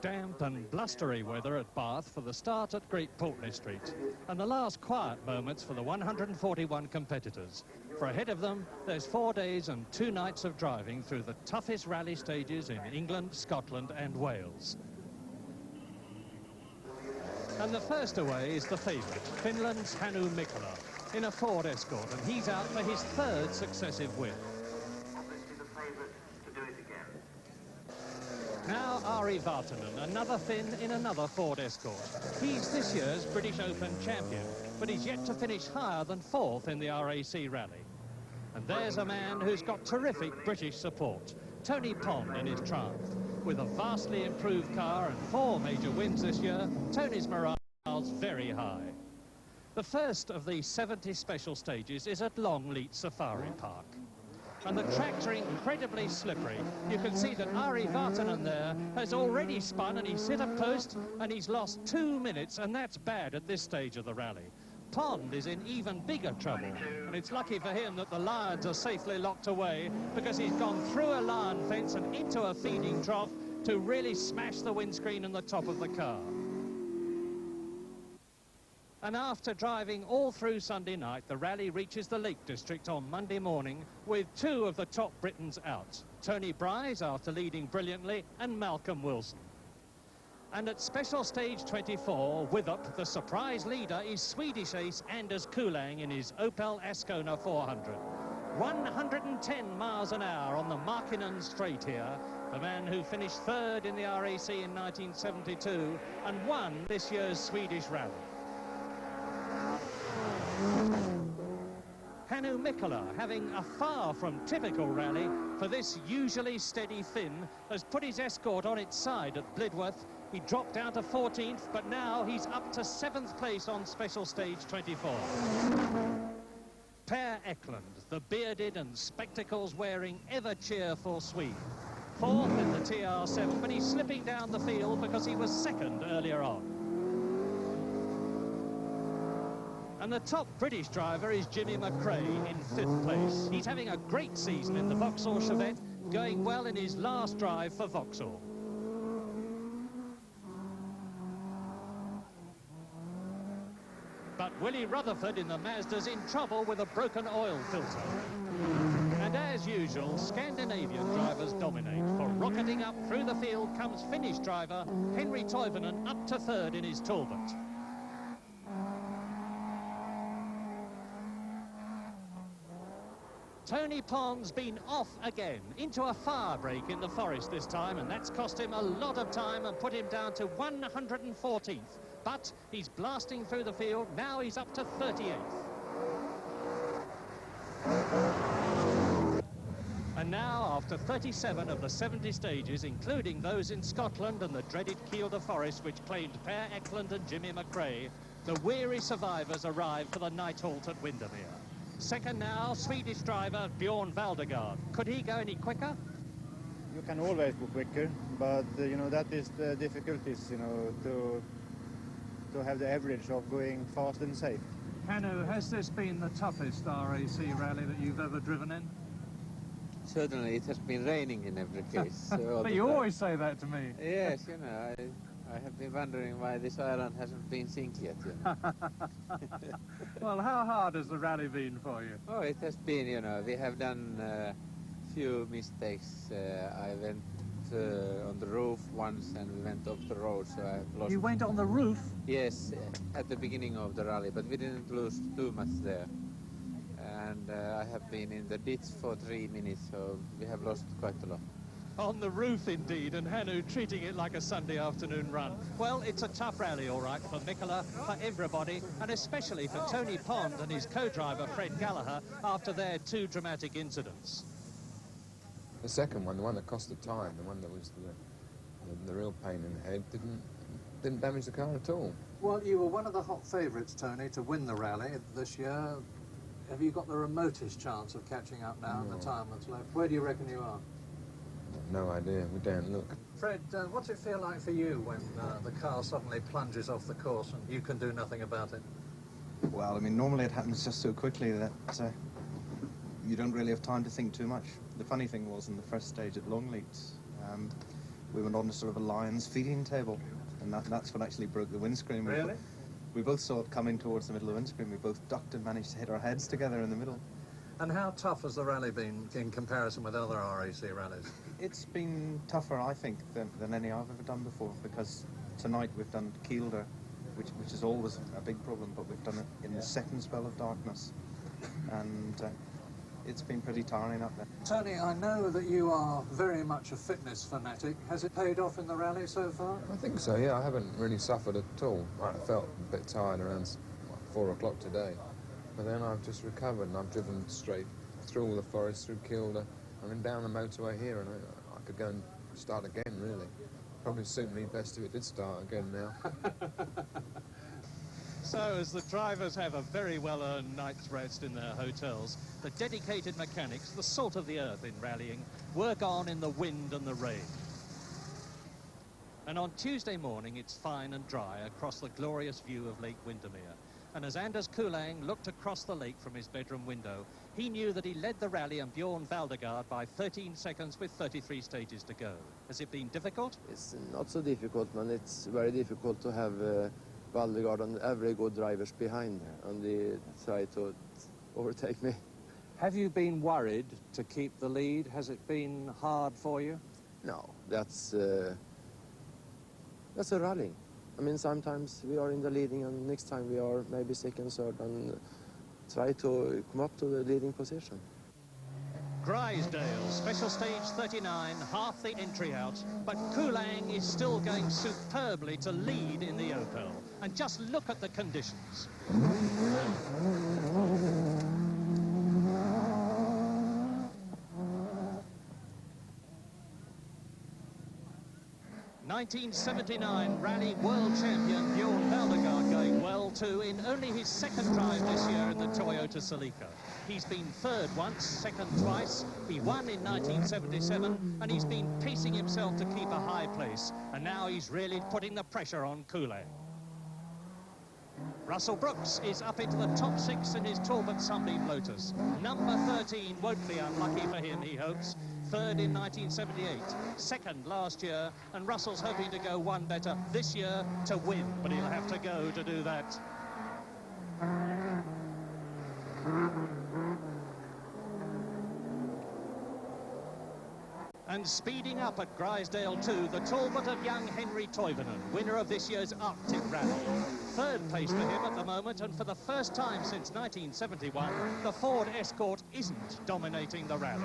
damp and blustery weather at Bath for the start at Great Portney Street, and the last quiet moments for the 141 competitors. For ahead of them, there's 4 days and 2 nights of driving through the toughest rally stages in England, Scotland and Wales. And the first away is the favourite, Finland's Hannu Mikkola, in a Ford Escort, and he's out for his 3rd successive win. Obviously the favourite to do it again. Now Ari Vartanen, another Finn in another Ford Escort. He's this year's British Open champion, but he's yet to finish higher than 4th in the RAC rally. And there's a man who's got terrific British support, Tony Pond in his Triumph. With a vastly improved car and 4 major wins this year, Tony's morale's very high. The first of the 70 special stages is at Longleat Safari Park. And the tracks are incredibly slippery. You can see that Ari Vartanen there has already spun and he's hit a post and he's lost 2 minutes, and that's bad at this stage of the rally. Pond is in even bigger trouble, and it's lucky for him that the lions are safely locked away, because he's gone through a lion fence and into a feeding trough to really smash the windscreen and the top of the car. And after driving all through Sunday night, the rally reaches the Lake District on Monday morning with 2 of the top Britons out. Tony Bryce after leading brilliantly, and Malcolm Wilson. And at special stage 24, Withup, the surprise leader, is Swedish ace Anders Kulang in his Opel Ascona 400. 110 miles an hour on the Markinen straight here. The man who finished 3rd in the RAC in 1972 and won this year's Swedish rally. Hannu Mikkola, having a far from typical rally for this usually steady Finn, has put his Escort on its side at Blidworth. He dropped down to 14th, but now he's up to 7th place on special stage 24. Per Eklund, the bearded and spectacles-wearing ever-cheerful Swede. 4th in the TR7, but he's slipping down the field because he was 2nd earlier on. And the top British driver is Jimmy McRae in 5th place. He's having a great season in the Vauxhall Chevette, going well in his last drive for Vauxhall. But Willie Rutherford in the Mazda's in trouble with a broken oil filter. And as usual, Scandinavian drivers dominate. For rocketing up through the field comes Finnish driver Henri Toivonen up to 3rd in his Talbot. Tony Pond's been off again, into a fire break in the forest this time, and that's cost him a lot of time and put him down to 114th. But he's blasting through the field, now he's up to 38th. And now, after 37 of the 70 stages, including those in Scotland and the dreaded Kielder Forest, which claimed Per Eklund and Jimmy McRae, the weary survivors arrive for the night halt at Windermere. Second now, Swedish driver Bjorn Valdegard. Could he go any quicker? You can always go quicker, but you know, that is the difficulties, you know, to have the average of going fast and safe. Hannu, has this been the toughest RAC rally that you've ever driven in? Certainly, it has been raining in every case. But you always say that to me. Yes, you know, I have been wondering why this island hasn't been sink yet, you know. Well, how hard has the rally been for you? Oh, it has been, you know, we have done a few mistakes. I went on the roof once and we went off the road, so I lost... You went on the roof? Yes, at the beginning of the rally, but we didn't lose too much there. And I have been in the ditch for 3 minutes, so we have lost quite a lot. On the roof, indeed, and Hannu treating it like a Sunday afternoon run. Well, it's a tough rally, all right, for Mikkola, for everybody, and especially for Tony Pond and his co-driver, Fred Gallagher, after their 2 dramatic incidents. The second one, the one that cost the time, the one that was the real pain in the head, didn't damage the car at all. Well, you were one of the hot favourites, Tony, to win the rally this year. Have you got the remotest chance of catching up now in the time that's left? Where do you reckon you are? No idea, we don't look. Fred, what's it feel like for you when the car suddenly plunges off the course and you can do nothing about it? Well, I mean, normally it happens just so quickly that you don't really have time to think too much. The funny thing was in the first stage at Longleat, we went on to sort of a lion's feeding table, and that's what actually broke the windscreen. Really? We both saw it coming towards the middle of the windscreen. We both ducked and managed to hit our heads together in the middle. And how tough has the rally been in comparison with other RAC rallies? It's been tougher, I think, than any I've ever done before, because tonight we've done Kielder, which is always a big problem, but we've done it in the second spell of darkness, and it's been pretty tiring up there. Tony, I know that you are very much a fitness fanatic. Has it paid off in the rally so far? I think so, yeah. I haven't really suffered at all. I felt a bit tired around 4 o'clock today. But then I've just recovered and I've driven straight through all the forest, through Kielder. I mean, down the motorway here, and I could go and start again, really. Probably suit me best if it did start again now. So, as the drivers have a very well-earned night's rest in their hotels, the dedicated mechanics, the salt of the earth in rallying, work on in the wind and the rain. And on Tuesday morning, it's fine and dry across the glorious view of Lake Windermere. And as Anders Kulang looked across the lake from his bedroom window, he knew that he led the rally and Bjorn Valdegaard by 13 seconds with 33 stages to go. Has it been difficult? It's not so difficult, man. It's very difficult to have Valdegaard and every good drivers behind, and they try to overtake me. Have you been worried to keep the lead? Has it been hard for you? No, that's a rally. I mean, sometimes we are in the leading and next time we are maybe second, third, and try to come up to the leading position. Grandstand, special stage 39, half the entry out, but Kulang is still going superbly to lead in the Opel. And just look at the conditions. 1979 Rally World Champion Bjorn Valdegaard going well too in only his second drive this year in the Toyota Celica. He's been third once, second twice, he won in 1977 and he's been pacing himself to keep a high place, and now he's really putting the pressure on Kulang. Russell Brooks is up into the top 6 in his Talbot Sunbeam Lotus. Number 13 won't be unlucky for him, he hopes. Third in 1978, second last year, and Russell's hoping to go one better this year to win, but he'll have to go to do that. And speeding up at Grysdale too, the Talbot of young Henry Toivonen, winner of this year's Arctic Rally. Third place for him at the moment, and for the first time since 1971, the Ford Escort isn't dominating the rally.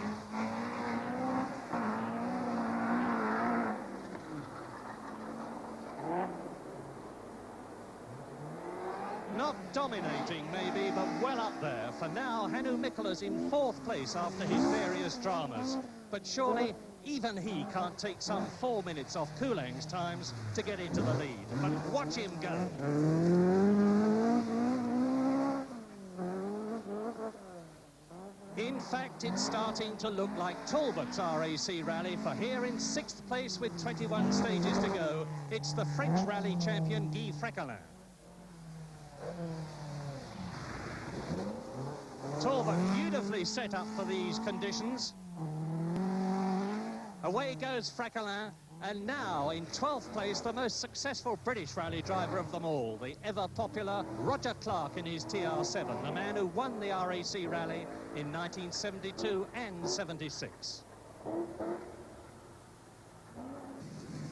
Not dominating, maybe, but well up there. For now, Hannu Mikkola's in 4th place after his various dramas. But surely, even he can't take some 4 minutes off Kulang's times to get into the lead. But watch him go. In fact, it's starting to look like Talbot's RAC rally, for here in 6th place with 21 stages to go, it's the French rally champion Guy Fréquelin. Talbot beautifully set up for these conditions. Away goes Fréquelin, and now in 12th place, the most successful British rally driver of them all, the ever-popular Roger Clark in his TR7, the man who won the RAC rally in 1972 and 76.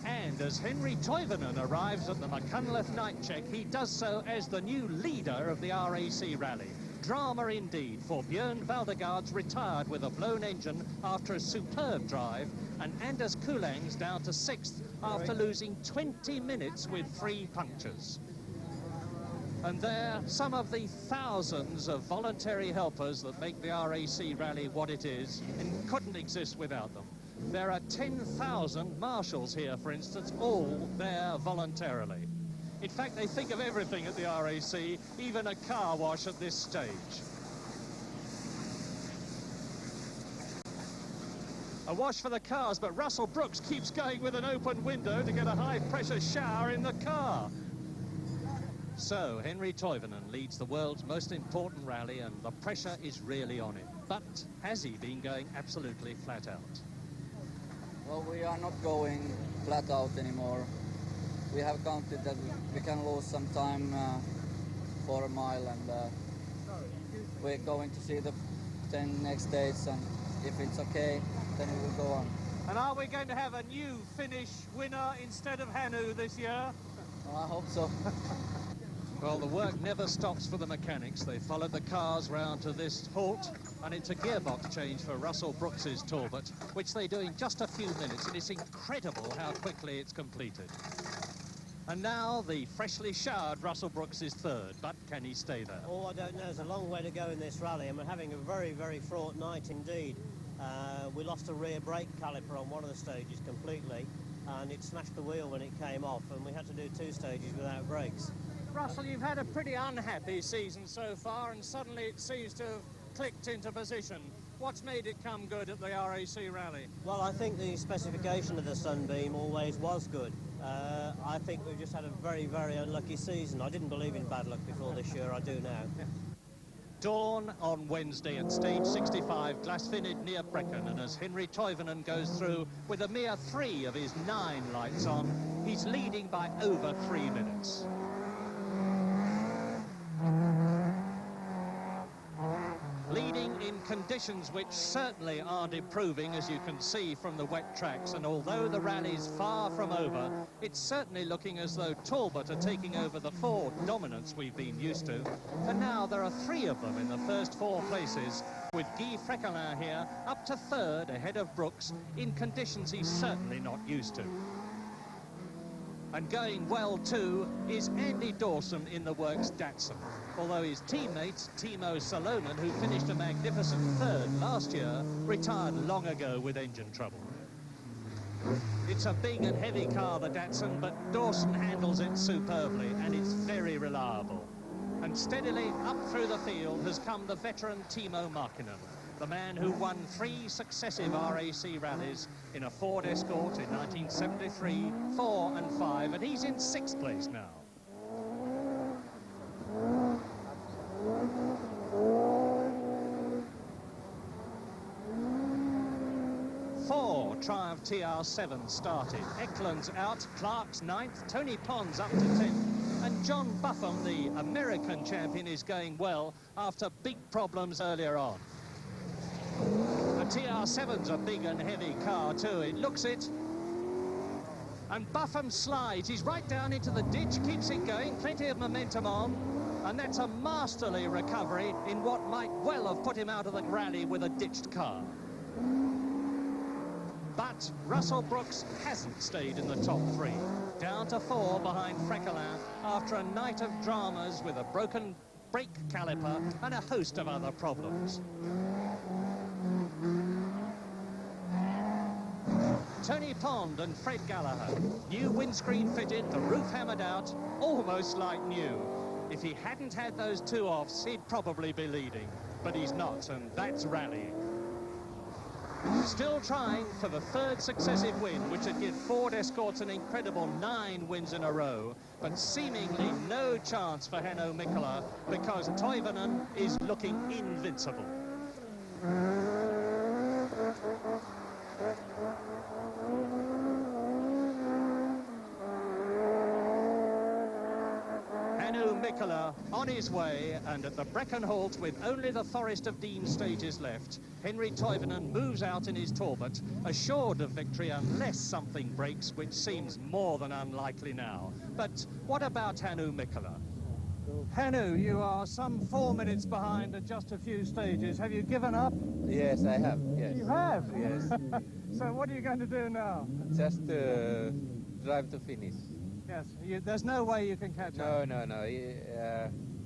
And as Henry Toivonen arrives at the Machunleth night check, he does so as the new leader of the RAC rally. Drama indeed, for Bjorn Valdegaard's retired with a blown engine after a superb drive, and Anders Kulang's down to 6th after losing 20 minutes with 3 punctures. And there, some of the thousands of voluntary helpers that make the RAC rally what it is, and couldn't exist without them. There are 10,000 marshals here, for instance, all there voluntarily. In fact, they think of everything at the RAC, even a car wash at this stage. A wash for the cars, but Russell Brooks keeps going with an open window to get a high-pressure shower in the car. So, Henry Toivonen leads the world's most important rally, and the pressure is really on him. But has he been going absolutely flat out? Well, we are not going flat out anymore. We have counted that we can lose some time for a mile, and we're going to see the 10 next days, and if it's okay, then we will go on. And are we going to have a new Finnish winner instead of Hannu this year? Well, I hope so. Well, the work never stops for the mechanics. They followed the cars round to this halt, and it's a gearbox change for Russell Brooks's Talbot, which they do in just a few minutes, and it's incredible how quickly it's completed. And now the freshly showered Russell Brooks is third, but can he stay there? Oh, I don't know. There's a long way to go in this rally, and we're having a very, very fraught night indeed. We lost a rear brake caliper on one of the stages completely, and it smashed the wheel when it came off, and we had to do 2 stages without brakes. Russell, you've had a pretty unhappy season so far, and suddenly it seems to have clicked into position. What's made it come good at the RAC rally? Well, I think the specification of the Sunbeam always was good. I think we've just had a very, very unlucky season. I didn't believe in bad luck before this year, I do now. Dawn on Wednesday at stage 65, Glasfinid near Brecon, and as Henry Toivonen goes through with a mere 3 of his 9 lights on, he's leading by over 3 minutes. Leading in conditions which certainly aren't improving, as you can see from the wet tracks, and although the rally's far from over, it's certainly looking as though Talbot are taking over the Ford dominance we've been used to, and now there are 3 of them in the first 4 places, with Guy Freckelin here up to 3rd ahead of Brooks in conditions he's certainly not used to. And going well too is Andy Dawson in the works Datsun, although his teammate Timo Salonen, who finished a magnificent 3rd last year, retired long ago with engine trouble. It's a big and heavy car, the Datsun, but Dawson handles it superbly, and it's very reliable. And steadily up through the field has come the veteran Timo Markkinen, the man who won 3 successive RAC rallies in a Ford Escort in 1973, 4 and 5, and he's in 6th place now. 4 Triumph TR7 started. Eklund's out, Clark's 9th, Tony Pons up to 10th, and John Buffum, the American champion, is going well after big problems earlier on. The TR7's a big and heavy car too, it looks it. And Buffum slides, he's right down into the ditch, keeps it going, plenty of momentum on, and that's a masterly recovery in what might well have put him out of the rally with a ditched car. But Russell Brooks hasn't stayed in the top 3, down to 4 behind Freckelin after a night of dramas with a broken brake caliper and a host of other problems. Tony Pond and Fred Gallagher, new windscreen fitted, the roof hammered out, almost like new. If he hadn't had those 2 offs, he'd probably be leading, but he's not, and that's rallying. Still trying for the 3rd successive win, which would give Ford Escorts an incredible 9 wins in a row, but seemingly no chance for Hannu Mikkola because Toivonen is looking invincible. Hannu Mikkola on his way, and at the Brecon halt with only the Forest of Dean stages left, Henry Toivonen moves out in his Talbot, assured of victory unless something breaks, which seems more than unlikely now. But what about Hannu Mikkola? Hannu, you are some 4 minutes behind at just a few stages. Have you given up? Yes, I have, yes. You have? Yes. So what are you going to do now? Just drive to finish. Yes, there's no way you can catch up. No.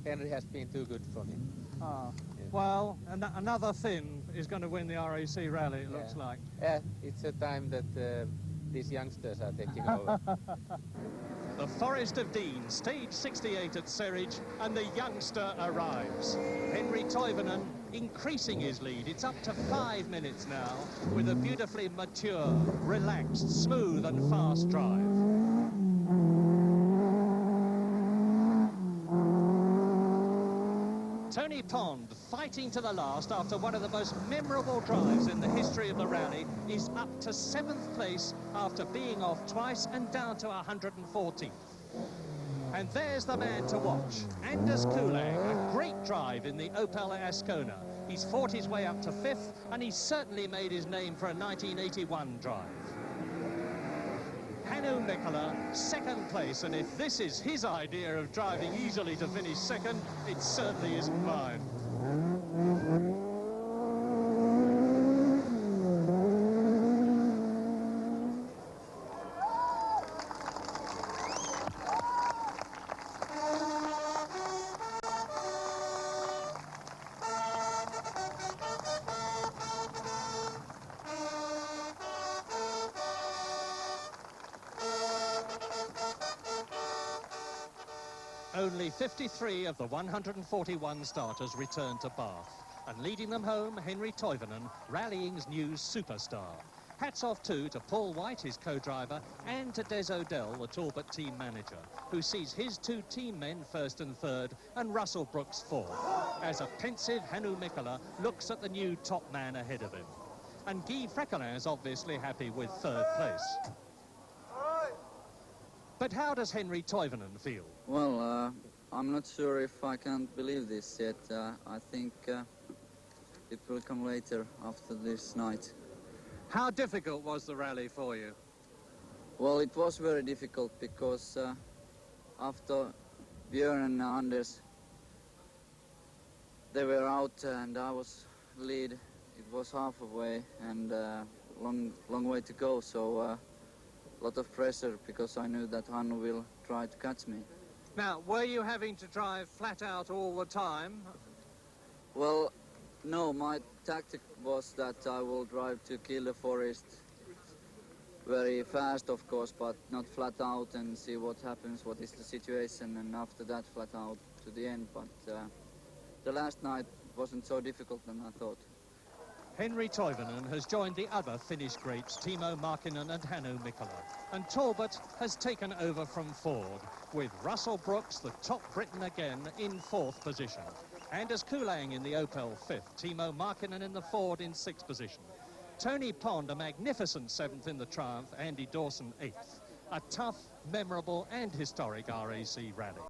Henry has been too good for me. Ah. Yeah. Well, another Finn is going to win the RAC rally, it looks like. Yeah, it's a time that these youngsters are taking over. The Forest of Dean, stage 68 at Serridge, and the youngster arrives. Henry Toivonen increasing his lead. It's up to 5 minutes now, with a beautifully mature, relaxed, smooth and fast drive. Tony Pond, fighting to the last after one of the most memorable drives in the history of the rally, is up to 7th place after being off twice and down to 114th. And there's the man to watch, Anders Kulang, a great drive in the Opel Ascona. He's fought his way up to 5th, and he's certainly made his name for a 1981 drive. Hannu Mikkola, 2nd place, and if this is his idea of driving easily to finish 2nd, it certainly isn't mine. Only 53 of the 141 starters returned to Bath, and leading them home, Henry Toivonen, rallying's new superstar. Hats off too to Paul White, his co-driver, and to Des O'Dell, the Talbot team manager, who sees his 2 team men 1st and 3rd, and Russell Brooks 4th, as a pensive Hannu Mikkola looks at the new top man ahead of him. And Guy Freckelin's obviously happy with 3rd place. But how does Henry Toivonen feel? Well, I'm not sure if I can't believe this yet. I think it will come later after this night. How difficult was the rally for you? Well, it was very difficult because after Björn and Anders, they were out and I was lead. It was half a way and long way to go, so a lot of pressure because I knew that Hannu will try to catch me. Now, were you having to drive flat out all the time? Well, no, my tactic was that I will drive to kill the forest very fast, of course, but not flat out and see what happens, what is the situation, and after that flat out to the end. But the last night wasn't so difficult than I thought. Henry Toivonen has joined the other Finnish greats, Timo Markkinen and Hannu Mikkola. And Talbot has taken over from Ford, with Russell Brooks, the top Briton again, in 4th position. Anders Kulang in the Opel 5th, Timo Markkinen in the Ford in 6th position. Tony Pond, a magnificent 7th in the Triumph, Andy Dawson 8th. A tough, memorable and historic RAC rally.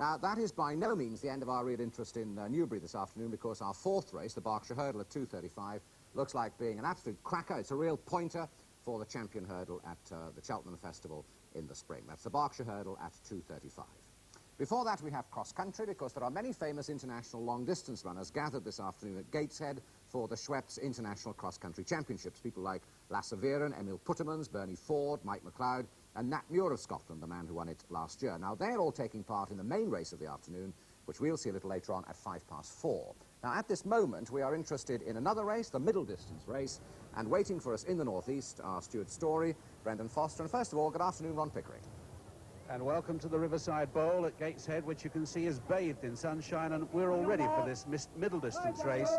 Now, that is by no means the end of our real interest in Newbury this afternoon, because our fourth race, the Berkshire Hurdle at 2:35, looks like being an absolute cracker. It's a real pointer for the champion hurdle at the Cheltenham Festival in the spring. That's the Berkshire Hurdle at 2:35. Before that, we have cross-country, because there are many famous international long-distance runners gathered this afternoon at Gateshead for the Schweppes International Cross-Country Championships. People like Lasse Viren, Emil Puttermans, Bernie Ford, Mike McLeod, and Nat Muir of Scotland, the man who won it last year. Now, they're all taking part in the main race of the afternoon, which we'll see a little later on at 4:05. Now, at this moment, we are interested in another race, the middle distance race, and waiting for us in the northeast are Stuart Story, Brendan Foster, and first of all, good afternoon, Ron Pickering. And welcome to the Riverside Bowl at Gateshead, which you can see is bathed in sunshine, and we're all ready for this middle distance race.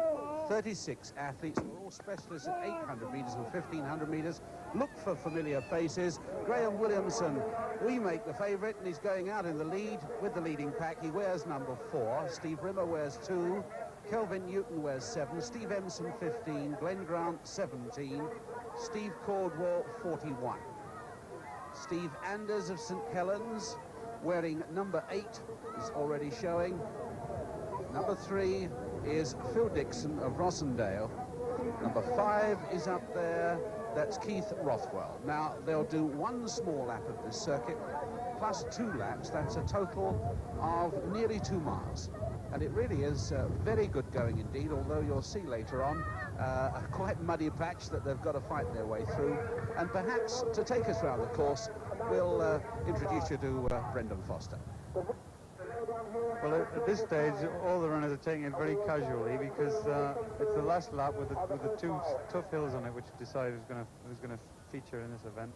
36 athletes, we're all specialists at 800 metres and 1500 metres. Look for familiar faces. Graham Williamson, we make the favourite, and he's going out in the lead with the leading pack. He wears number 4. Steve Rimmer wears 2. Kelvin Newton wears 7. Steve Emson 15. Glenn Grant 17. Steve Caldwell 41. Steve Anders of St Helens wearing number 8 is already showing. Number 3 is Phil Dixon of Rossendale. Number 5 is up there. That's Keith Rothwell. Now, they'll do one small lap of this circuit, plus 2 laps. That's a total of nearly 2 miles. And it really is very good going indeed, although you'll see later on a quite muddy patch that they've got to fight their way through. And perhaps to take us around the course, we'll introduce you to Brendan Foster. Well, at this stage, all the runners are taking it very casually, because it's the last lap with the 2 tough hills on it, which decide who's going to feature in this event.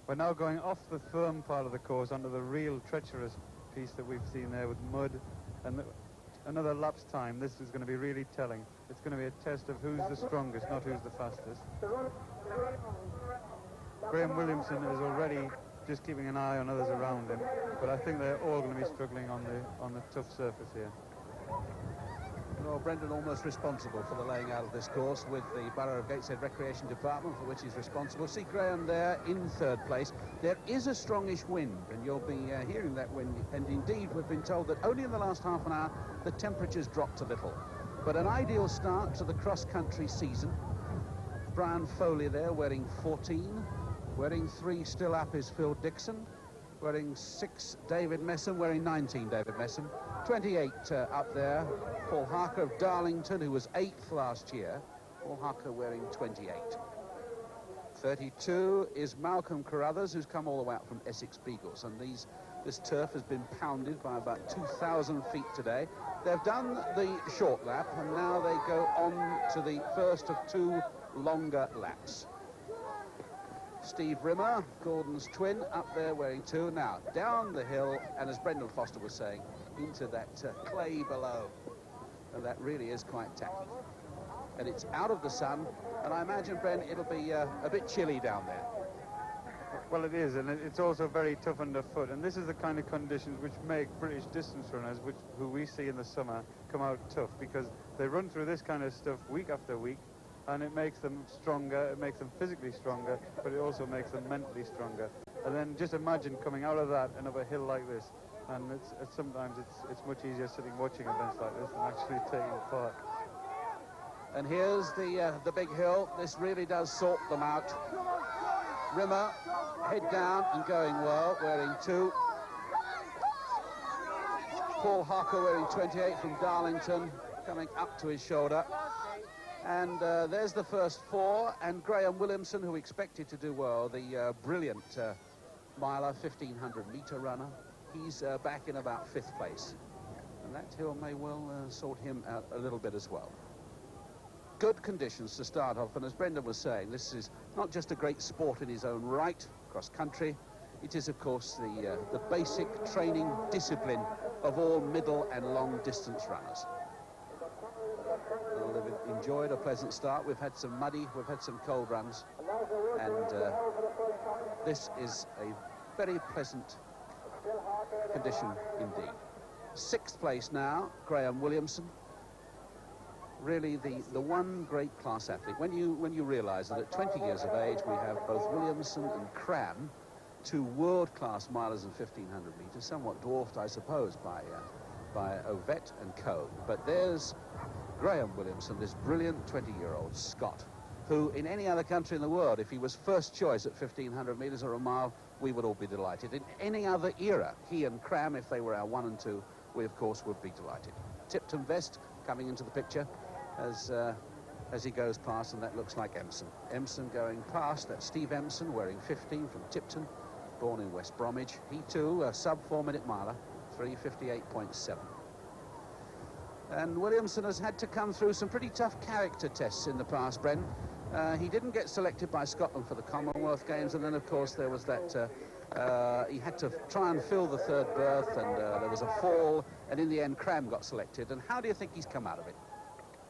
We're now going off the firm part of the course onto the real treacherous piece that we've seen there with mud, and another lap's time. This is going to be really telling. It's going to be a test of who's the strongest, not who's the fastest. Graham Williamson is already just keeping an eye on others around him, but I think they're all going to be struggling on the tough surface here. Well, Brendan almost responsible for the laying out of this course with the Borough of Gateshead Recreation Department, for which he's responsible. See Graham there in 3rd place. There is a strongish wind, and you'll be hearing that wind, and indeed we've been told that only in the last half an hour the temperature's dropped a little. But an ideal start to the cross-country season. Brian Foley there wearing 14. Wearing 3 still up is Phil Dixon. Wearing 6, David Messam. Wearing 19, David Messam. 28 up there, Paul Harker of Darlington, who was 8th last year. Paul Harker wearing 28. 32 is Malcolm Carruthers, who's come all the way out from Essex Beagles. And this turf has been pounded by about 2,000 feet today. They've done the short lap, and now they go on to the first of 2 longer laps. Steve Rimmer, Gordon's twin, up there wearing 2. Now, down the hill, and as Brendan Foster was saying, into that clay below. And that really is quite tacky. And it's out of the sun, and I imagine, Bren, it'll be a bit chilly down there. Well, it is, and it's also very tough underfoot, and this is the kind of conditions which make British distance runners, who we see in the summer, come out tough, because they run through this kind of stuff week after week, and it makes them stronger, it makes them physically stronger, but it also makes them mentally stronger. And then just imagine coming out of that and up a hill like this, and sometimes it's much easier sitting watching events like this than actually taking part. And here's the big hill. This really does sort them out. Rimmer, head down and going well, wearing 2. Paul Harker wearing 28 from Darlington, coming up to his shoulder. And there's the first 4, and Graham Williamson, who expected to do well, the brilliant miler, 1,500-metre runner. He's back in about 5th place. And that hill may well sort him out a little bit as well. Good conditions to start off, and as Brendan was saying, this is not just a great sport in his own right, cross-country. It is, of course, the basic training discipline of all middle and long-distance runners. Well, they've enjoyed a pleasant start. We've had some muddy, we've had some cold runs, and this is a very pleasant condition indeed. 6th place now, Graham Williamson. Really the one great class athlete. When you realise that at 20 years of age we have both Williamson and Cram two world-class milers in 1,500 metres, somewhat dwarfed, I suppose, by Ovett and Co. But there's Graham Williamson, this brilliant 20-year-old Scot, who in any other country in the world, if he was first choice at 1,500 metres or a mile, we would all be delighted. In any other era, he and Cram, if they were our 1 and 2, we of course would be delighted. Tipton Vest coming into the picture as he goes past, and that looks like Empson. Empson going past, that's Steve Empson, wearing 15 from Tipton, born in West Bromwich. He too, a sub 4-minute miler, 3:58.7. And Williamson has had to come through some pretty tough character tests in the past, Bren. He didn't get selected by Scotland for the Commonwealth Games, and then of course there was that he had to try and fill the third berth, and there was a fall, and in the end Cram got selected. And how do you think he's come out of it?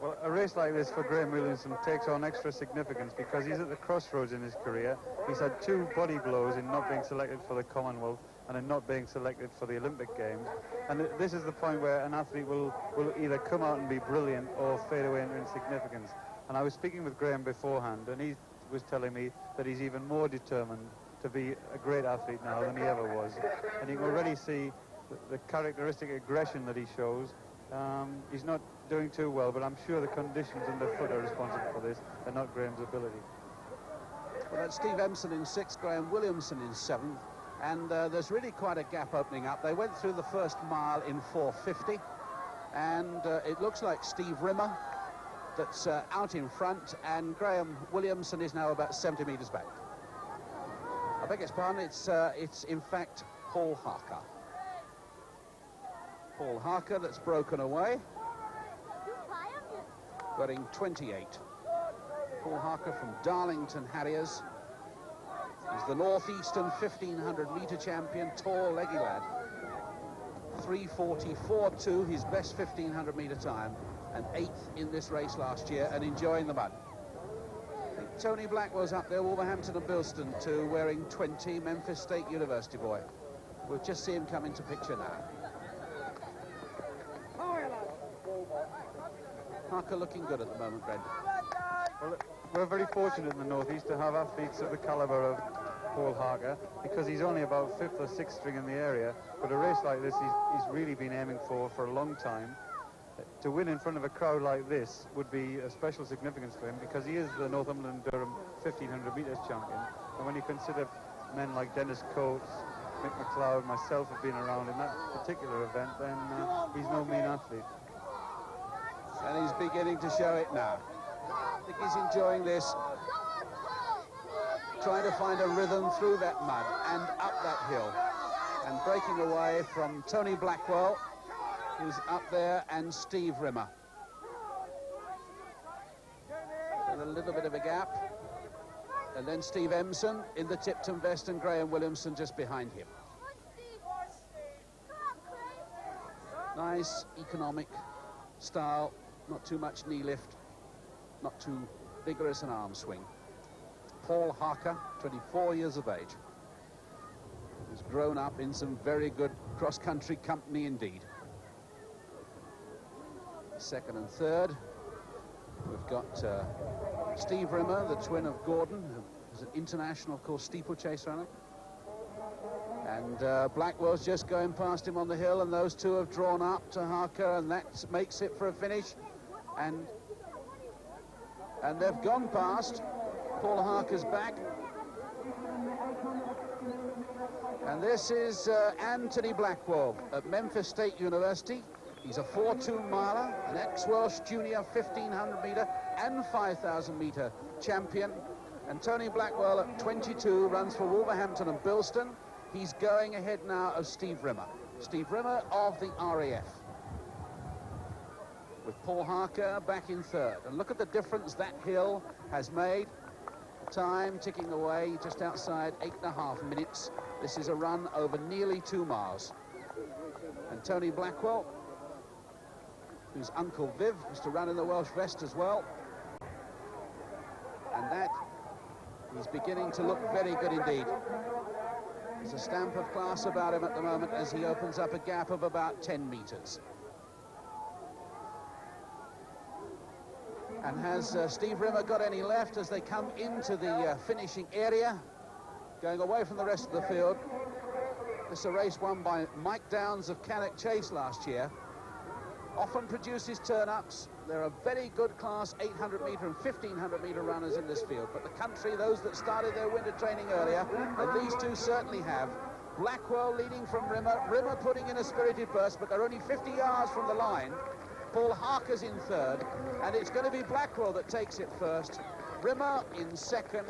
Well, a race like this for Graham Williamson takes on extra significance because he's at the crossroads in his career. He's had 2 body blows in not being selected for the Commonwealth and in not being selected for the Olympic Games. And this is the point where an athlete will either come out and be brilliant or fade away into insignificance. And I was speaking with Graham beforehand, and he was telling me that he's even more determined to be a great athlete now than he ever was. And you can already see the characteristic aggression that he shows. He's not doing too well, but I'm sure the conditions underfoot are responsible for this, and not Graham's ability. Well, that's Steve Empson in 6th, Graham Williamson in 7th, and there's really quite a gap opening up. They went through the first mile in 4:50, and it looks like Steve Rimmer that's out in front, and Graham Williamson is now about 70 metres back. I beg his pardon, it's in fact Paul Harker. Paul Harker that's broken away, wearing 28. Paul Harker from Darlington Harriers. He's the Northeastern 1,500-metre champion, tall, leggy lad. 3:44.2, his best 1,500-metre time, and 8th in this race last year, and enjoying the mud. I think Tony Blackwell's up there, Wolverhampton and Bilston too, wearing 20, Memphis State University boy. We'll just see him come into picture now. Harker looking good at the moment, Brendan. Well, we're very fortunate in the Northeast to have athletes of the calibre of Paul Harker, because he's only about 5th or 6th string in the area, but a race like this he's really been aiming for a long time. To win in front of a crowd like this would be a special significance for him, because he is the Northumberland-Durham 1,500 metres champion, and when you consider men like Dennis Coates, Mick McLeod, myself have been around in that particular event, then he's no mean athlete. And he's beginning to show it now. I think he's enjoying this, trying to find a rhythm through that mud and up that hill, and breaking away from Tony Blackwell, who's up there, and Steve Rimmer. With a little bit of a gap, and then Steve Empson in the Tipton Vest, and Graham Williamson just behind him. Nice economic style, not too much knee lift, not too vigorous an arm swing. Paul Harker, 24 years of age, has grown up in some very good cross-country company indeed. 2nd and 3rd, we've got Steve Rimmer, the twin of Gordon, who is an international, of course, steeplechase runner. And Blackwell's just going past him on the hill, and those two have drawn up to Harker, and that makes it for a finish. And they've gone past. Paul Harker's back. And this is Anthony Blackwell at Memphis State University. He's a 4.2 miler, an ex-Welsh junior 1,500 metre and 5,000 metre champion. And Tony Blackwell at 22 runs for Wolverhampton and Bilston. He's going ahead now of Steve Rimmer. Steve Rimmer of the RAF. With Paul Harker back in 3rd. And look at the difference that hill has made. Time ticking away just outside 8.5 minutes. This is a run over nearly 2 miles. And Tony Blackwell, whose Uncle Viv used to run in the Welsh Vest as well. And that is beginning to look very good indeed. There's a stamp of class about him at the moment as he opens up a gap of about 10 metres. And has Steve Rimmer got any left as they come into the finishing area? going away from the rest of the field. This is a race won by Mike Downs of Cannock Chase last year. Often produces turn-ups. There are very good class 800-metre and 1500-metre runners in this field, but the country, those that started their winter training earlier, and these two certainly have. Blackwell leading from Rimmer. Rimmer putting in a spirited burst, but they're only 50 yards from the line. Paul Harker's in third, and it's going to be Blackwell that takes it first. Rimmer in second,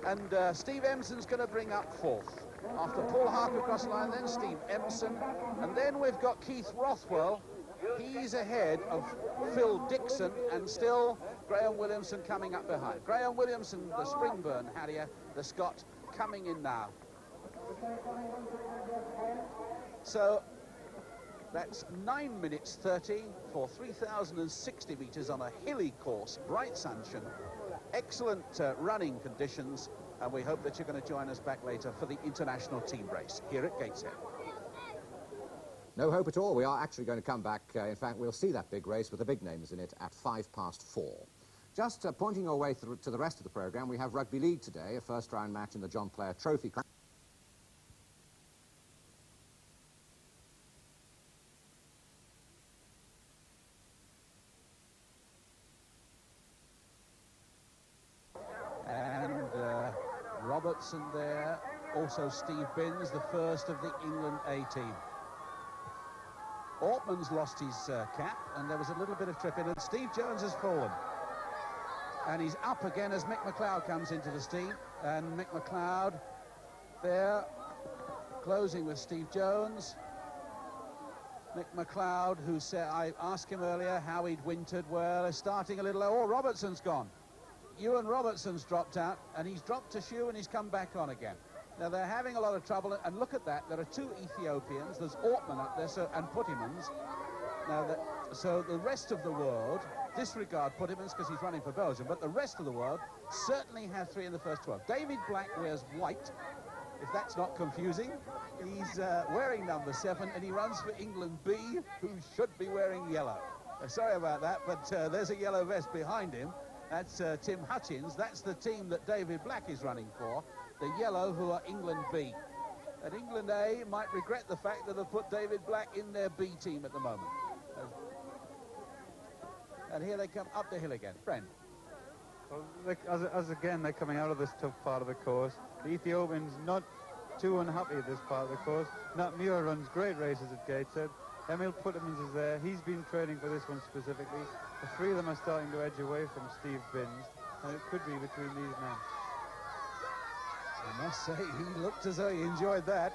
and Steve Emson's going to bring up fourth. After Paul Harker across the line, then Steve Emson, and then we've got Keith Rothwell. He's ahead of Phil Dixon, and still Graham Williamson coming up behind. Graham Williamson, the Springburn Harrier, the Scot, coming in now. So that's 9 minutes 30 for 3,060 metres on a hilly course, bright sunshine, excellent running conditions, and we hope that you're going to join us back later for the international team race here at Gateshead. No hope at all. We are actually going to come back. In fact, we'll see that big race with the big names in it at 4:05. Just pointing our way through to the rest of the programme, we have Rugby League today, a first-round match in the John Player Trophy. And Robertson there, also Steve Binns, the first of the England A team. Ortman's lost his cap, and there was a little bit of trip in, and Steve Jones has fallen. And he's up again as Mick McLeod comes into the steam, and Mick McLeod there, closing with Steve Jones. Mick McLeod, who said, I asked him earlier how he'd wintered, well, is starting a little low. Oh, Robertson's gone. Ewan Robertson's dropped out, and he's dropped a shoe, and he's come back on again. Now, they're having a lot of trouble, and look at that. There are two Ethiopians. There's Ortman up there, and Puttimans. Now, so the rest of the world, disregard Puttimans because he's running for Belgium, but the rest of the world certainly have 3 in the first 12. David Black wears white, if that's not confusing. He's wearing number 7, and he runs for England B, who should be wearing yellow. Sorry about that, but there's a yellow vest behind him. That's Tim Hutchins. That's the team that David Black is running for. The yellow, who are England B. And England A might regret the fact that they've put David Black in their B team at the moment. And here they come up the hill again. Friend. Well, as again, they're coming out of this tough part of the course. The Ethiopians not too unhappy at this part of the course. Nat Muir runs great races at Gateshead. Emil Puttimans is there. He's been training for this one specifically. The 3 of them are starting to edge away from Steve Binns, and it could be between these men. I must say, he looked as though he enjoyed that.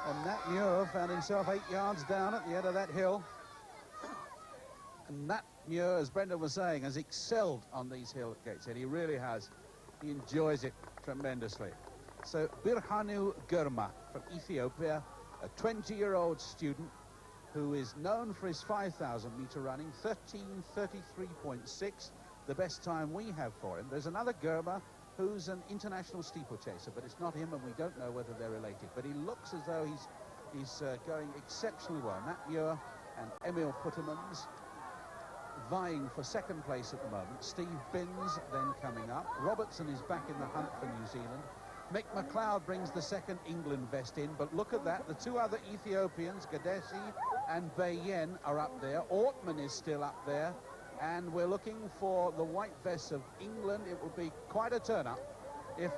And Nat Muir found himself 8 yards down at the end of that hill. And Nat Muir, as Brendan was saying, has excelled on these hill at Gateshead. He really has. He enjoys it tremendously. So Birhanu Gurma from Ethiopia, a 20-year-old student who is known for his 5,000-metre running, 13:33.6, the best time we have for him. There's another Gurma who's an international steeplechaser, but it's not him, and we don't know whether they're related. But he looks as though he's going exceptionally well. Nat Muir and Emil Puttimans vying for second place at the moment. Steve Binns then coming up. Robertson is back in the hunt for New Zealand. Mick McLeod brings the second England vest in, but look at that. The 2 other Ethiopians, Gadesi and Bayen, are up there. Ortman is still up there, and we're looking for the white vests of England. It will be quite a turn-up if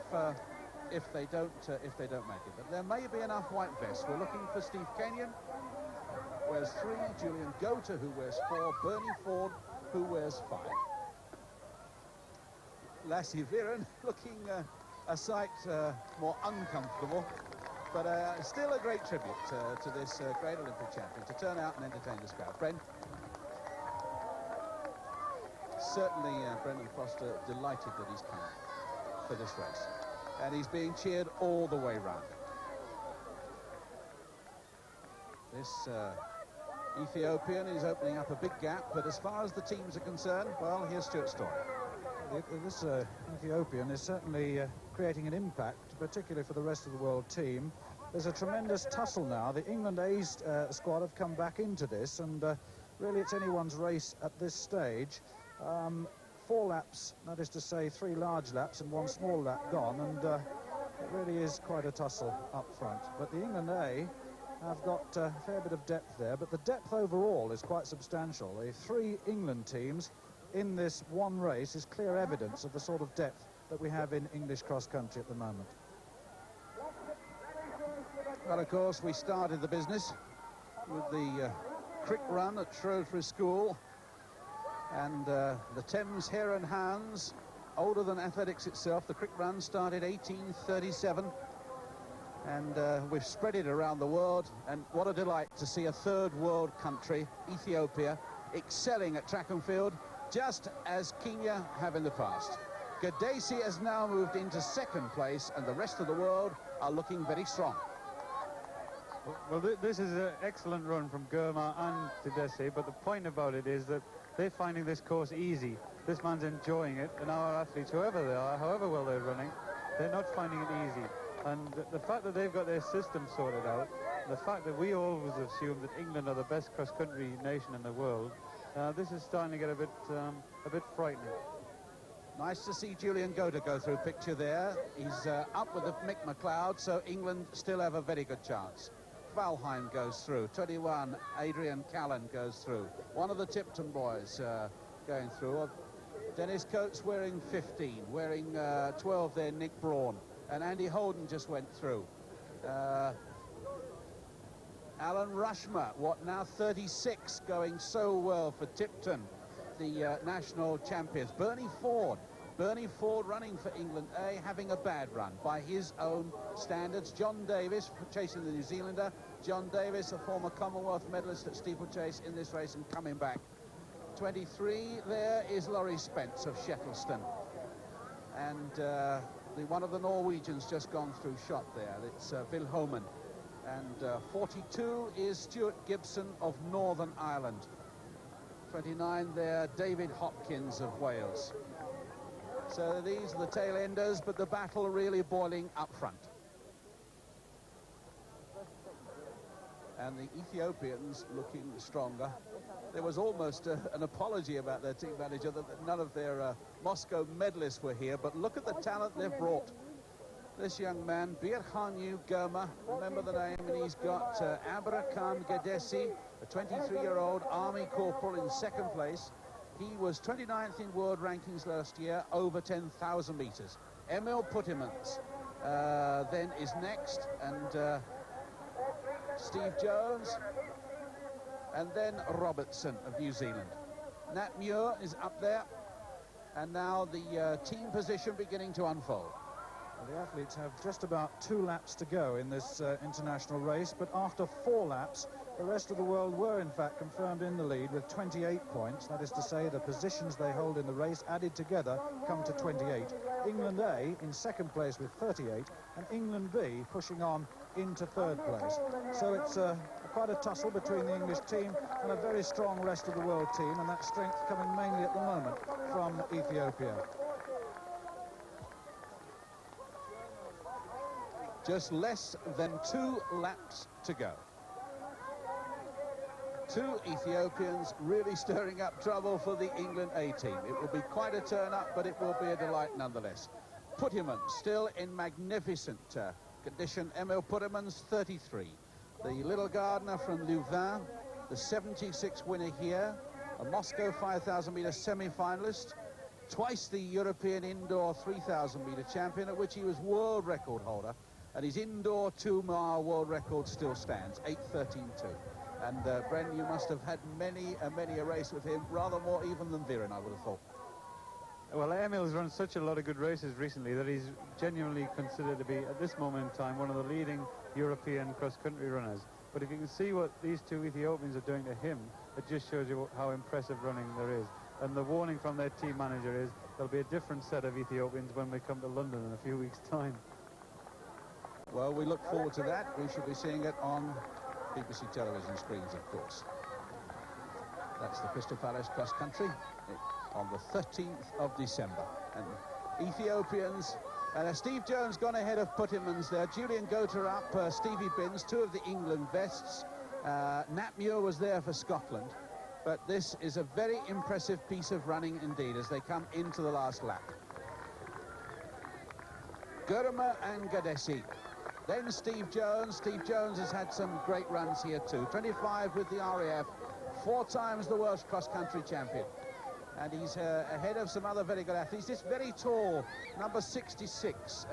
they don't make it. But there may be enough white vests. We're looking for Steve Kenyon, wears 3, Julian Gota, who wears 4, Bernie Ford, who wears 5. Lassie Viren looking a sight more uncomfortable, but still a great tribute to this great Olympic champion to turn out and entertain this crowd. Bren? Certainly Brendan Foster delighted that he's come for this race, and he's being cheered all the way round. This Ethiopian is opening up a big gap, but as far as the teams are concerned, well, here's Stuart Story. This Ethiopian is certainly creating an impact, particularly for the rest of the world team. There's a tremendous tussle now. The England A's squad have come back into this, and really it's anyone's race at this stage. 4 laps, that is to say 3 large laps and 1 small lap gone, and It really is quite a tussle up front. But the England A have got a fair bit of depth there, but the depth overall is quite substantial. The 3 England teams in this one race is clear evidence of the sort of depth that we have in English cross-country at the moment. Well, of course, we started the business with the crick run at Shrewsbury School, and the Thames Hare and Hounds, older than athletics itself. The crick run started 1837, and we've spread it around the world, and what a delight to see a third world country, Ethiopia, excelling at track and field, just as Kenya have in the past. Gateshead has now moved into second place, and the rest of the world are looking very strong. Well, this is an excellent run from Germa and Gateshead, but the point about it is that they're finding this course easy. This man's enjoying it, and our athletes, whoever they are, however well they're running, they're not finding it easy. And the fact that they've got their system sorted out, the fact that we always assume that England are the best cross-country nation in the world, this is starting to get a bit frightening. Nice to see Julian Goda go through picture there. He's up with the Mick McLeod, so England still have a very good chance. Valheim goes through. 21, Adrian Callan goes through. One of the Tipton boys going through. Dennis Coates wearing 15, wearing 12 there, Nick Braun. And Andy Holden just went through. Alan Rushmer, what now, 36, going so well for Tipton, the national champions. Bernie Ford running for England A, having a bad run by his own standards. John Davis chasing the New Zealander. John Davis, a former Commonwealth medalist at steeplechase in this race and coming back. 23 there is Laurie Spence of Shettleston. And one of the Norwegians just gone through shot there. It's Vilhomen. And 42 is Stuart Gibson of Northern Ireland. 29 there, David Hopkins of Wales. So these are the tail enders, but the battle really boiling up front. And the Ethiopians looking stronger. There was almost an apology about their team manager that none of their Moscow medalists were here, but look at the talent they've brought. This young man, Birhanyu Germa, remember the name, and he's got Abrakan Gadesi, a 23-year-old Army corporal in second place. He was 29th in world rankings last year, over 10,000 metres. Emil Puttimans then is next, and Steve Jones, and then Robertson of New Zealand. Nat Muir is up there, and now the team position beginning to unfold. Well, the athletes have just about 2 laps to go in this international race, but after 4 laps, the rest of the world were in fact confirmed in the lead with 28 points. That is to say, the positions they hold in the race added together come to 28. England A in second place with 38, and England B pushing on into third place. So it's quite a tussle between the English team and a very strong rest of the world team, and that strength coming mainly at the moment from Ethiopia. Just less than 2 laps to go. 2 Ethiopians really stirring up trouble for the England A team. It will be quite a turn-up, but it will be a delight nonetheless. Puttiman still in magnificent condition. Emil Puttiman's 33. The little gardener from Louvain, the 76 winner here, a Moscow 5,000-metre semi-finalist, twice the European indoor 3,000-metre champion, at which he was world record holder, and his indoor 2-mile world record still stands, 8:13.2. And Bren, you must have had many a race with him, rather more even than Viren, I would have thought. Well, Emil's run such a lot of good races recently that he's genuinely considered to be, at this moment in time, one of the leading European cross-country runners. But if you can see what these 2 Ethiopians are doing to him, it just shows you how impressive running there is. And the warning from their team manager is there'll be a different set of Ethiopians when we come to London in a few weeks' time. Well, we look forward to that. We should be seeing it on BBC television screens, of course. That's the Crystal Palace Cross Country on the 13th of December. And Ethiopians, Steve Jones gone ahead of Puttimans there. Julian Goter up, Stevie Binns, 2 of the England vests. Nat Muir was there for Scotland. But this is a very impressive piece of running indeed as they come into the last lap. Gurma and Gadesi. Then Steve Jones. Steve Jones has had some great runs here too. 25 with the RAF, 4 times the Welsh cross-country champion. And he's ahead of some other very good athletes. This very tall, number 66,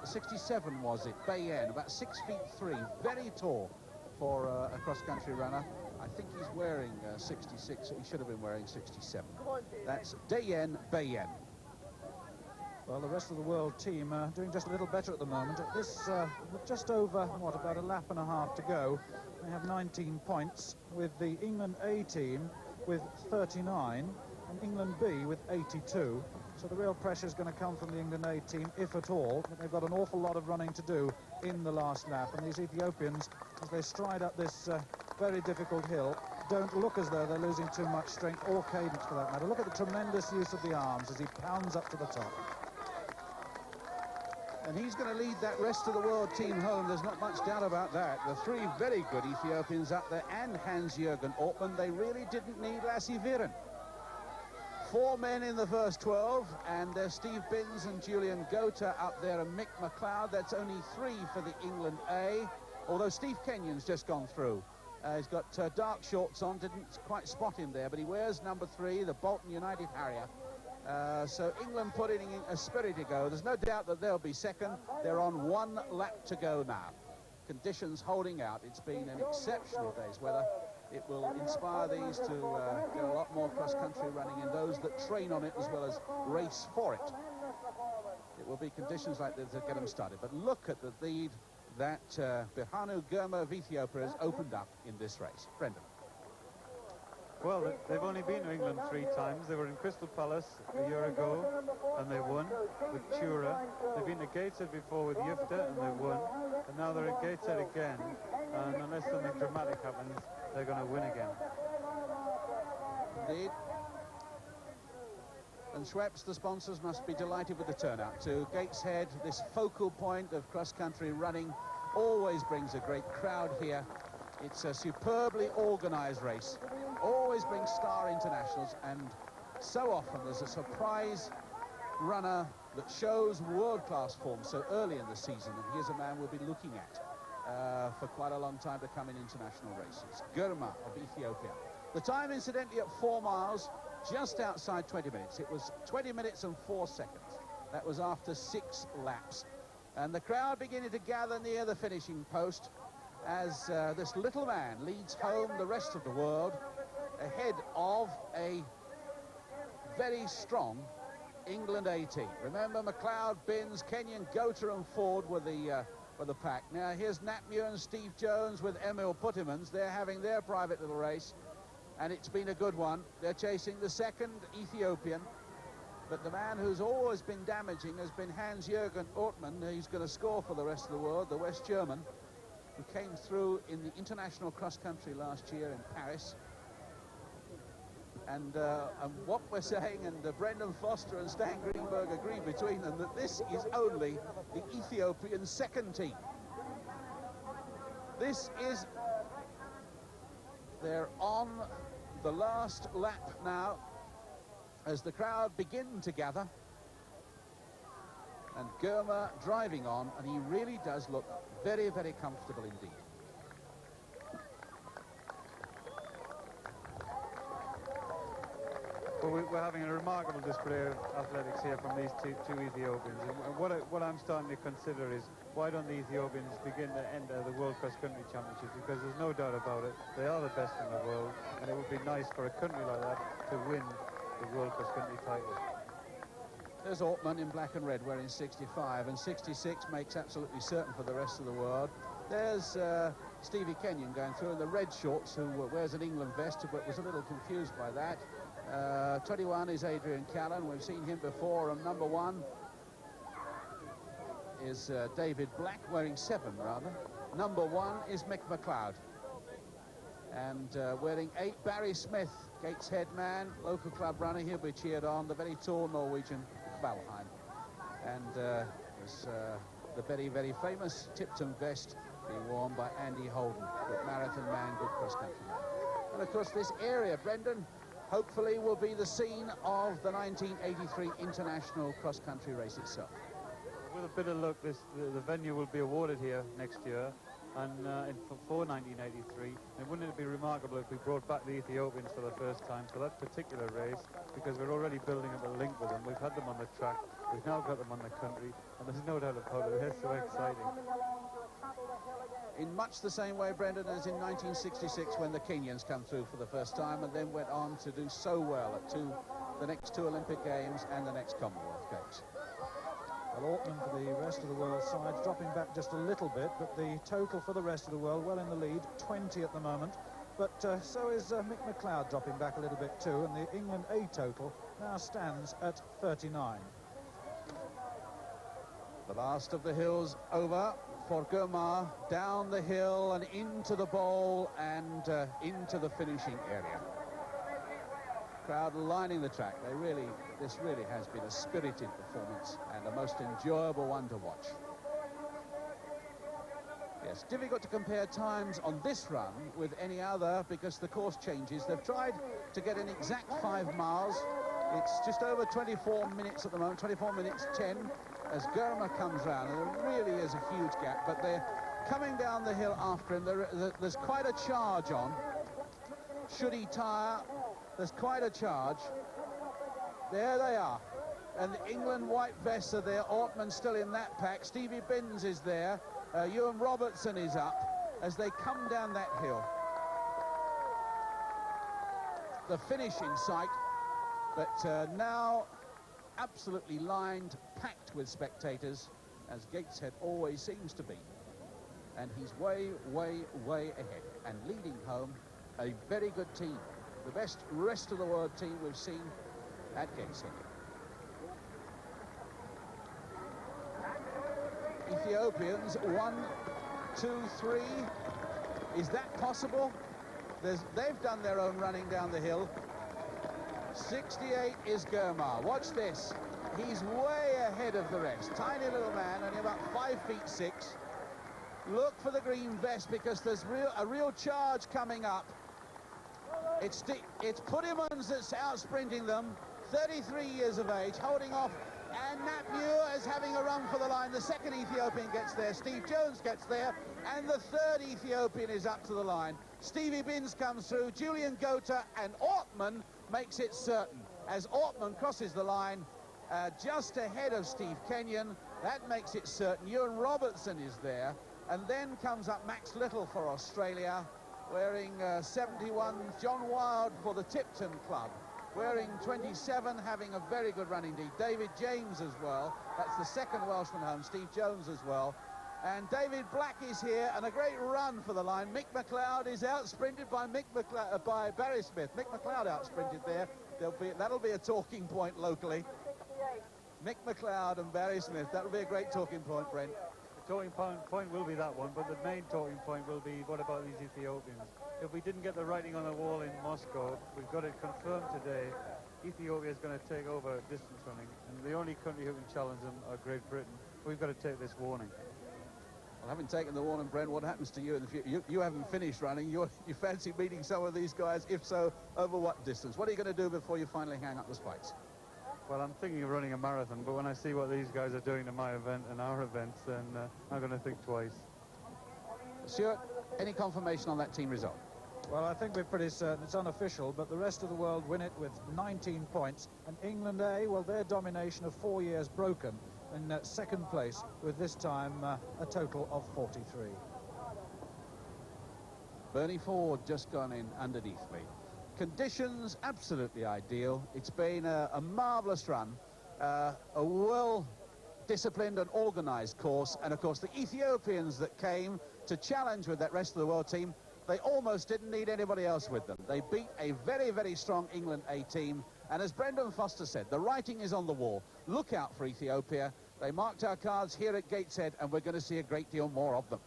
67 was it, Bayen, about 6'3", very tall for a cross-country runner. I think he's wearing 66, he should have been wearing 67. That's Dayen Bayen. Well, the rest of the world team doing just a little better at the moment. At this, just over, what, about a lap and a half to go. They have 19 points, with the England A team with 39 and England B with 82. So the real pressure is going to come from the England A team, if at all. But they've got an awful lot of running to do in the last lap. And these Ethiopians, as they stride up this very difficult hill, don't look as though they're losing too much strength or cadence for that matter. Look at the tremendous use of the arms as he pounds up to the top. And he's going to lead that rest of the world team home. There's not much doubt about that. The 3 very good Ethiopians up there and Hans-Jürgen Ortmann, they really didn't need Lassie Viren. 4 men in the first 12, and there's Steve Binns and Julian Gota up there and Mick McLeod. That's only 3 for the England A, although Steve Kenyon's just gone through. He's got dark shorts on, didn't quite spot him there, but he wears number 3, the Bolton United Harrier. So England putting in a spirit to go. There's no doubt that they'll be second. They're on 1 lap to go now. Conditions holding out. It's been an exceptional day's weather. It will inspire these to get a lot more cross-country running in, those that train on it as well as race for it. It will be conditions like this that get them started. But look at the lead that Birhanu Gurma of Ethiopia has opened up in this race. Brendan. Well, they've only been to England 3 times. They were in Crystal Palace a year ago, and they won with Chura. They've been to Gateshead before with Yufta, and they won. And now they're at Gateshead again, and unless something dramatic happens, they're going to win again. Indeed. And Schweppes, the sponsors, must be delighted with the turnout too. Gateshead, this focal point of cross-country running, always brings a great crowd here. It's a superbly organised race. Always brings star internationals, and so often there's a surprise runner that shows world-class form so early in the season, and here's a man we'll be looking at for quite a long time to come in international races. Gurma of Ethiopia. The time, incidentally, at 4 miles, just outside 20 minutes. It was 20 minutes and 4 seconds. That was after 6 laps. And the crowd beginning to gather near the finishing post as this little man leads home the rest of the world ahead of a very strong England A team. Remember, McLeod, Binns, Kenyon, Gota and Ford were the pack. Now here's Napmuir and Steve Jones with Emil Puttimans. They're having their private little race, and it's been a good one. They're chasing the second Ethiopian, but the man who's always been damaging has been Hans-Jürgen Ortmann. He's going to score for the rest of the world, the West German, who came through in the international cross-country last year in Paris. And what we're saying, and Brendan Foster and Stan Greenberg agree between them, that this is only the Ethiopian second team. This is... They're on the last lap now as the crowd begin to gather. And Gurma driving on, and he really does look very, very comfortable indeed. Well, we're having a remarkable display of athletics here from these two Ethiopians. And what I'm starting to consider is, why don't the Ethiopians begin to enter the World Cross Country Championships? Because there's no doubt about it, they are the best in the world, and it would be nice for a country like that to win the World Cross Country title. There's Ortmann in black and red wearing 65, and 66 makes absolutely certain for the rest of the world. There's Stevie Kenyon going through in the red shorts, who wears an England vest, but was a little confused by that. 21 is Adrian Callan. We've seen him before. And number 1 is David Black, wearing 7 rather. Number 1 is Mick McLeod. And wearing 8, Barry Smith, Gateshead man, local club runner. He'll be cheered on. The very tall Norwegian Valheim. And there's the very, very famous Tipton vest being worn by Andy Holden, good marathon man, good cross-country man. And of course this area, Brendan, hopefully will be the scene of the 1983 international cross-country race itself. with a bit of luck, the venue will be awarded here next year, and for 1983. And wouldn't it be remarkable if we brought back the Ethiopians for the first time for that particular race, because we're already building up a link with them. We've had them on the track, we've now got them on the country, and there's no doubt about it, they're so exciting. In much the same way, Brendan, as in 1966 when the Kenyans come through for the first time and then went on to do so well at the next two Olympic Games and the next Commonwealth Games. Well, Ortman for the rest of the world side dropping back just a little bit, but the total for the rest of the world well in the lead, 20 at the moment. But so is Mick McLeod dropping back a little bit too, and the England A total now stands at 39. The last of the hills over for Goma, down the hill and into the bowl and into the finishing area. Crowd lining the track. This really has been a spirited performance and a most enjoyable one to watch. Yes, difficult to compare times on this run with any other because the course changes. They've tried to get an exact 5 miles. It's just over 24 minutes at the moment, 24 minutes 10 as Gurma comes round. And there really is a huge gap, but they're coming down the hill after him. There's quite a charge on. Should he tire, there's quite a charge. There they are. And the England white vests are there. Ortman still in that pack. Stevie Binns is there. Ewan Robertson is up as they come down that hill. The finish in sight, but now absolutely lined, packed with spectators, as Gateshead always seems to be. And he's way, way, way ahead and leading home a very good team. The best rest of the world team we've seen at Gateshead. Ethiopians, 1, 2, 3. Is that possible? They've done their own running down the hill. 68 is Gurma. Watch this. He's way ahead of the rest. Tiny little man, only about 5'6". Look for the green vest because there's a real charge coming up. It's Puddimans that's out sprinting them. 33 years of age, holding off. And Nat Muir is having a run for the line. The second Ethiopian gets there. Steve Jones gets there. And the third Ethiopian is up to the line. Stevie Binns comes through. Julian Gota and Ortman makes it certain. As Ortman crosses the line just ahead of Steve Kenyon, that makes it certain. Ewan Robertson is there. And then comes up Max Little for Australia, wearing 71. John Wild for the Tipton Club, wearing 27, having a very good run indeed. David James as well. That's the second Welshman home. Steve Jones as well. And David Black is here, and a great run for the line. Mick McLeod is out-sprinted by by Barry Smith. Mick McLeod out-sprinted there. That'll be a talking point locally. Mick McLeod and Barry Smith. That'll be a great talking point, Brent. The talking point will be that one, but the main talking point will be, what about these Ethiopians? If we didn't get the writing on the wall in Moscow, we've got it confirmed today. Ethiopia is going to take over distance running, and the only country who can challenge them are Great Britain. We've got to take this warning. Well, having taken the warning, Brent, what happens to you in the future? You haven't finished running. You fancy meeting some of these guys? If so, over what distance? What are you going to do before you finally hang up the spikes? Well, I'm thinking of running a marathon, but when I see what these guys are doing to my event and our events, then I'm going to think twice. Stuart, any confirmation on that team result? Well, I think we're pretty certain it's unofficial, but the rest of the world win it with 19 points. And England A, well, their domination of 4 years broken in second place with this time a total of 43. Bernie Ford just gone in underneath me. Conditions absolutely ideal. It's been a marvellous run, a well-disciplined and organised course, and of course the Ethiopians that came to challenge with that rest of the world team, they almost didn't need anybody else with them. They beat a very, very strong England A team, and as Brendan Foster said, the writing is on the wall. Look out for Ethiopia. They marked our cards here at Gateshead, and we're going to see a great deal more of them.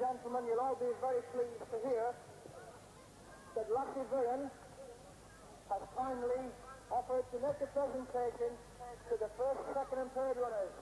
gentlemen, you'll all be very pleased to hear that Lucky Gwyn has kindly offered to make a presentation to the first, second and third runners.